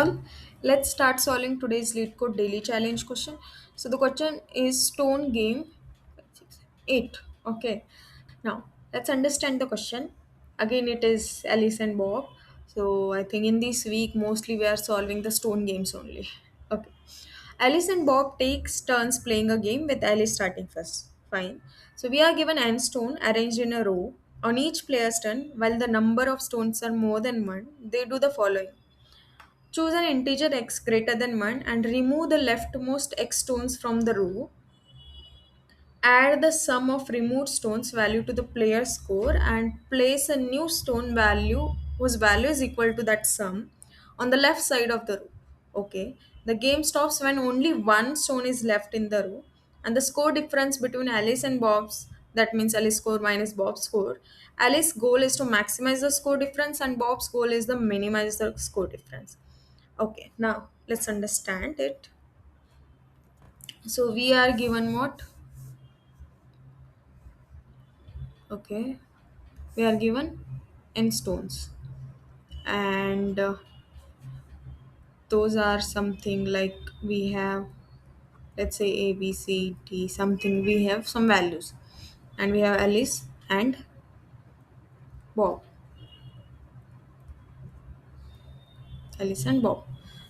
all, let's start solving today's lead code daily challenge question. So the question is stone game 8. Okay. Now let's understand the question. Again, it is Alice and Bob. So I think in this week mostly we are solving the stone games only. Okay. Alice and Bob takes turns playing a game with Alice starting first. Fine. So we are given n stone arranged in a row. On each player's turn, while the number of stones are more than one, they do the following. Choose an integer x greater than 1 and remove the leftmost x stones from the row. Add the sum of removed stones value to the player's score and place a new stone value whose value is equal to that sum on the left side of the row. Okay. The game stops when only one stone is left in the row and the score difference between Alice and Bob's, that means Alice score minus Bob's score. Alice's goal is to maximize the score difference and Bob's goal is to minimize the score difference. Okay, now let's understand it. So we are given what? Okay, we are given n stones, and those are something like we have, let's say A, B, C, D, something. We have some values, and we have Alice and Bob. Alice and Bob.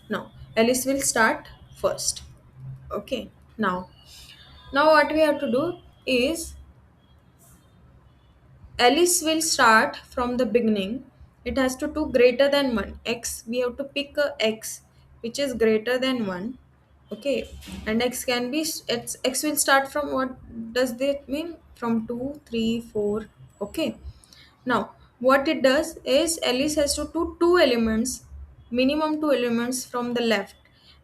Now Alice will start first. Okay. Now what we have to do is Alice will start from the beginning. It has to do greater than 1. X, we have to pick a x which is greater than 1. Okay. And x can be, x will start from what does that mean? From 2, 3, 4. Okay. Now, what it does is Alice has to do two elements, minimum two elements from the left,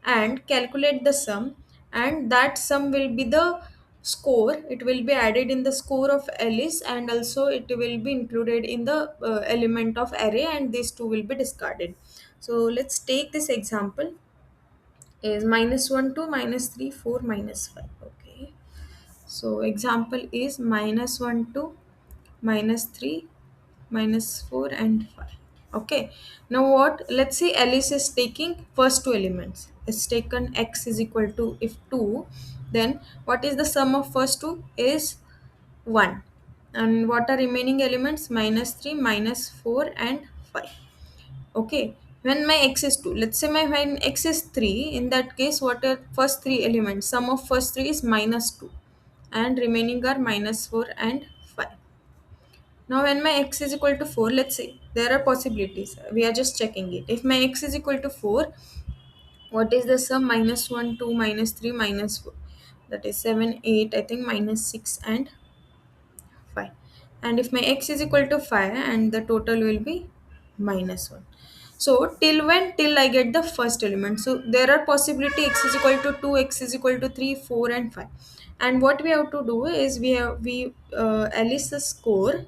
and calculate the sum, and that sum will be the score. It will be added in the score of Alice, and also it will be included in the element of array, and these two will be discarded. So let's take this example is minus 1 2 minus 3 4 minus 5. Okay, so example is minus 1 2 minus 3 minus 4 and 5. Okay, now what, let's say Alice is taking first two elements. It's taken x is equal to, if 2, then what is the sum of first two is 1, and what are remaining elements? Minus 3 minus 4 and 5. Okay, when my x is 2, let's say my when x is 3, in that case what are first three elements? Sum of first three is minus 2 and remaining are minus 4 and 5. Now when my x is equal to 4, let's say there are possibilities. We are just checking it. If my x is equal to 4, what is the sum? Minus 1, 2, minus 3, minus 4. That is 7, 8, I think minus 6 and 5. And if my x is equal to 5 and the total will be minus 1. So till when? Till I get the first element. So there are possibility x is equal to 2, x is equal to 3, 4 and 5. And what we have to do is we Alice's score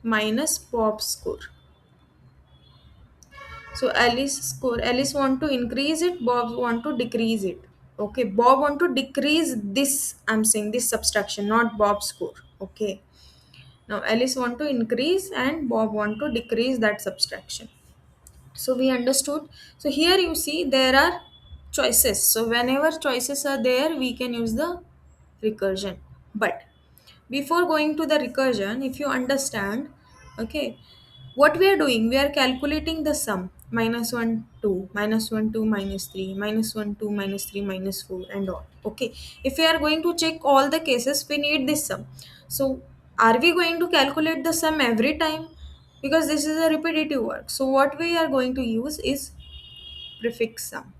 minus Bob's score. So Alice score, Alice want to increase it, Bob want to decrease it. Okay, Bob want to decrease this. I'm saying this subtraction, not Bob's score. Okay. Now Alice want to increase and Bob want to decrease that subtraction. So we understood. So here you see there are choices. So whenever choices are there, we can use the recursion. But before going to the recursion, if you understand, okay, what we are doing, we are calculating the sum minus 1 2 minus 1 2 minus 3 minus 1 2 minus 3 minus 4 and all. Okay, if we are going to check all the cases, we need this sum. So are we going to calculate the sum every time? Because this is a repetitive work. So what we are going to use is prefix sum.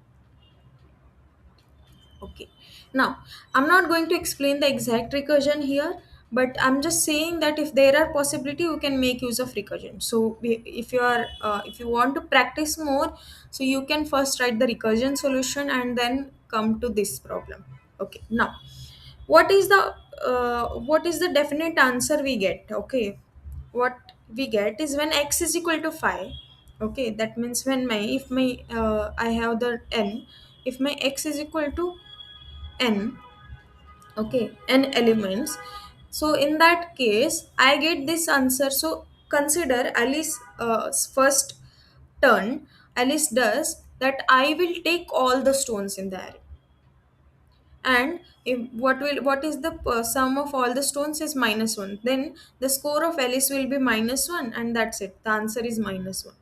Okay. Now, I'm not going to explain the exact recursion here, but I'm just saying that if there are possibility, you can make use of recursion. So, if you want to practice more, so you can first write the recursion solution and then come to this problem. Okay. Now, what is the definite answer we get? Okay, what we get is when x is equal to 5. Okay, that means when my if my I have the n, if my x is equal to n, okay, n elements, so in that case I get this answer. So consider Alice first turn, Alice does that, I will take all the stones in the array. And if what is the sum of all the stones is -1, then the score of Alice will be -1, and that's it. The answer is -1.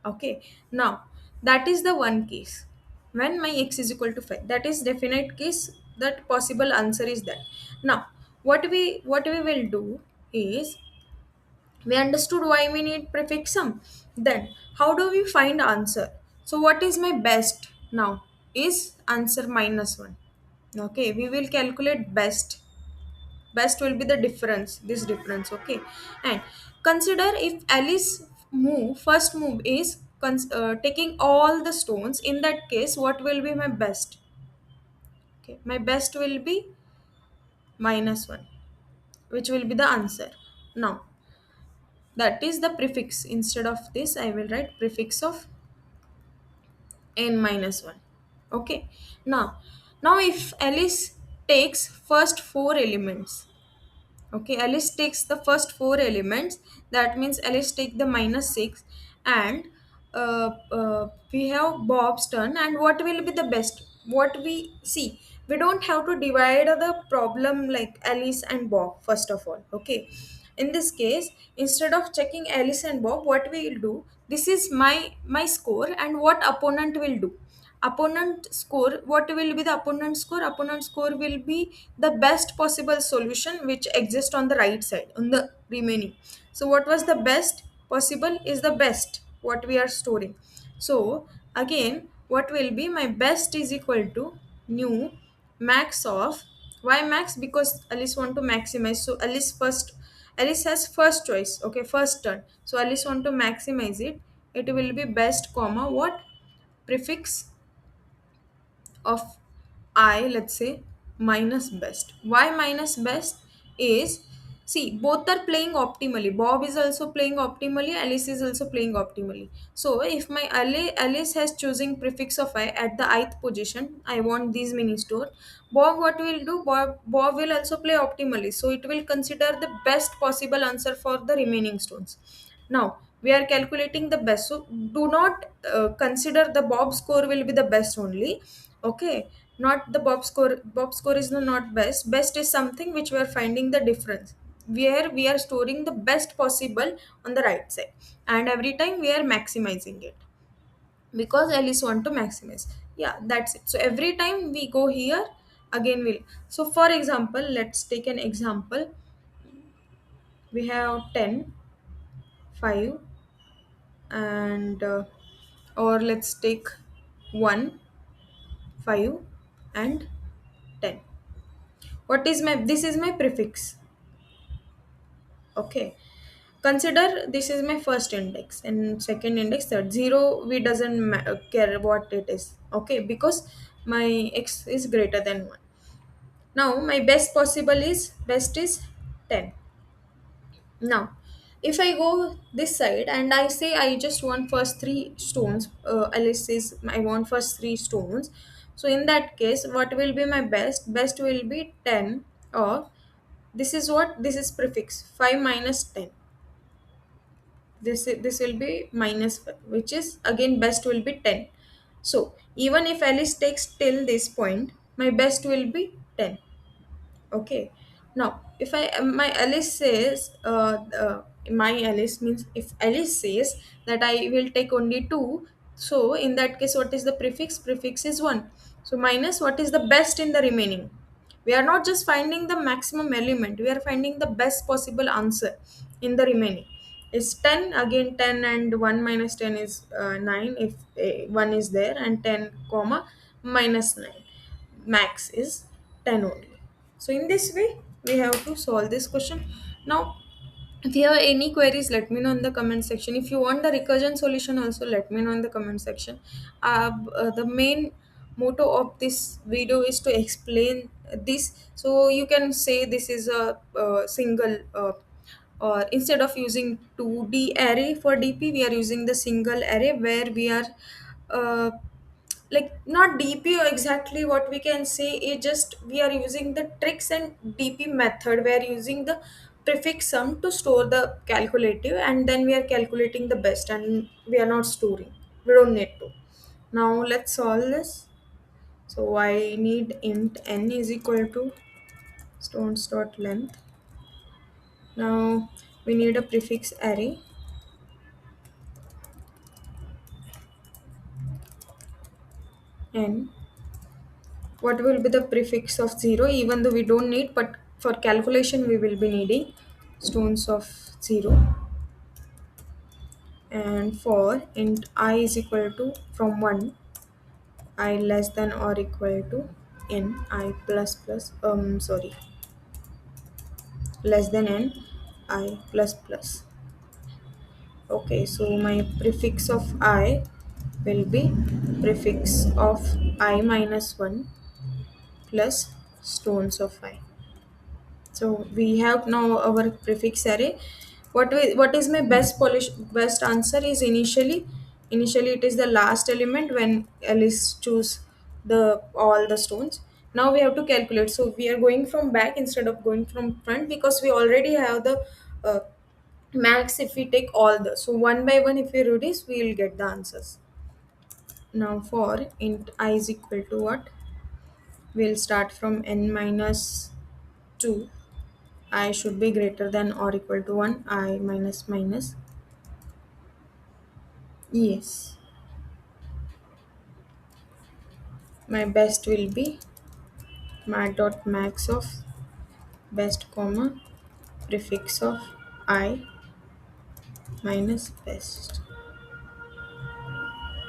Okay, now that is the one case when my x is equal to 5. That is definite case, that possible answer is that. Now what we will do is, we understood why we need prefix sum. Then how do we find answer? So what is my best now is answer -1. Okay, we will calculate best. Best will be the difference, this difference. Okay, and consider if Alice first move is taking all the stones. In that case, what will be my best? Okay, my best will be -1, which will be the answer. Now that is the prefix. Instead of this, I will write prefix of n-1. Okay, now if Alice takes first four elements. Okay, Alice takes the first four elements. That means Alice take the -6, and we have Bob's turn. And what will be the best? What we see, we don't have to divide the problem like Alice and Bob first of all. Okay, in this case, instead of checking Alice and Bob, what we will do? This is my score, and what opponent will do? Opponent score, what will be the opponent score? Opponent score will be the best possible solution which exists on the right side on the remaining. So what was the best possible is the best what we are storing. So again, what will be my best is equal to new max of, why max? Because Alice want to maximize. So Alice has first choice. Okay, first turn. So Alice want to maximize it. It will be best comma what? Prefix of I, let's say, minus best. Why minus best is, see, both are playing optimally. Bob is also playing optimally, Alice is also playing optimally. So if my Alice has choosing prefix of I at the ith position, I want these mini store. Bob, what will do? Bob will also play optimally, so it will consider the best possible answer for the remaining stones. Now we are calculating the best, so do not consider the Bob score will be the best only. Okay, not the Bob score. Bob score is not best. Best is something which we are finding the difference, where we are storing the best possible on the right side, and every time we are maximizing it, because Alice want to maximize. Yeah, that's it. So every time we go here, again we'll, so for example, let's take an example. We have 10, 5, and or let's take 1, 5, and 10. What is my, this is my prefix. Okay, consider this is my first index and second index, third. 0 we doesn't care what it is. Okay, because my x is greater than 1. Now my best possible is, best is 10. Now if I go this side and I say I just want first three stones, Alice says I want first three stones. So in that case, what will be my best? Best will be 10, or this is what, this is prefix 5 minus 10. This will be -5, which is again best will be 10. So even if Alice takes till this point, my best will be 10. Okay, now if I my Alice says my Alice means, if Alice says that I will take only 2, so in that case, what is the prefix? Prefix is 1. So minus what is the best in the remaining. We are not just finding the maximum element, we are finding the best possible answer in the remaining. Is 10, again 10 and 1 minus 10 is 9 if 1 is there, and 10 comma minus 9, max is 10 only. So in this way we have to solve this question. Now if you have any queries, let me know in the comment section. If you want the recursion solution also, let me know in the comment section. The main motto of this video is to explain this, so you can say this is a, single or instead of using 2D array for DP, we are using the single array, where we are uh, like not DP or exactly, what we can say is just we are using the tricks and DP method. We are using the prefix sum to store the calculative, and then we are calculating the best and we are not storing. We don't need to. Now let's solve this. So I need int n is equal to stones dot length. Now we need a prefix array n. What will be the prefix of 0, even though we don't need, but for calculation we will be needing stones of 0. And for int I is equal to from 1, I less than or equal to n I plus plus sorry, less than n I plus plus. Okay, so my prefix of I will be prefix of I minus 1 plus stones of I. So we have now our prefix array. What is my best answer is initially it is the last element when Alice choose the all the stones. Now we have to calculate. So we are going from back instead of going from front because we already have the uh, max if we take all the. So one by one if we reduce we will get the answers. Now for int I is equal to what? We'll start from n minus 2. I should be greater than or equal to 1. I minus minus. Yes. My best will be mat dot max of best comma prefix of I minus best.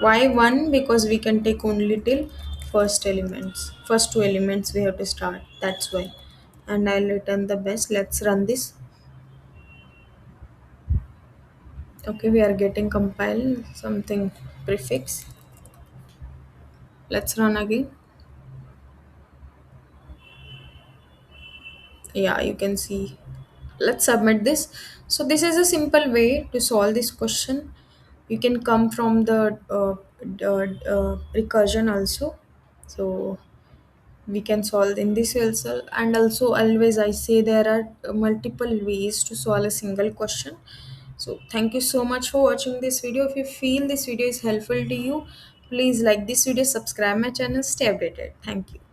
Why 1? Because we can take only till first elements. First two elements we have to start. That's why. And I'll return the best. Let's run this. Okay, we are getting compile something prefix. Let's run again. Yeah, you can see. Let's submit this. So this is a simple way to solve this question. You can come from the recursion also. So we can solve in this way also. And also always I say there are multiple ways to solve a single question. So thank you so much for watching this video. If you feel this video is helpful to you, please like this video, subscribe my channel, stay updated. Thank you.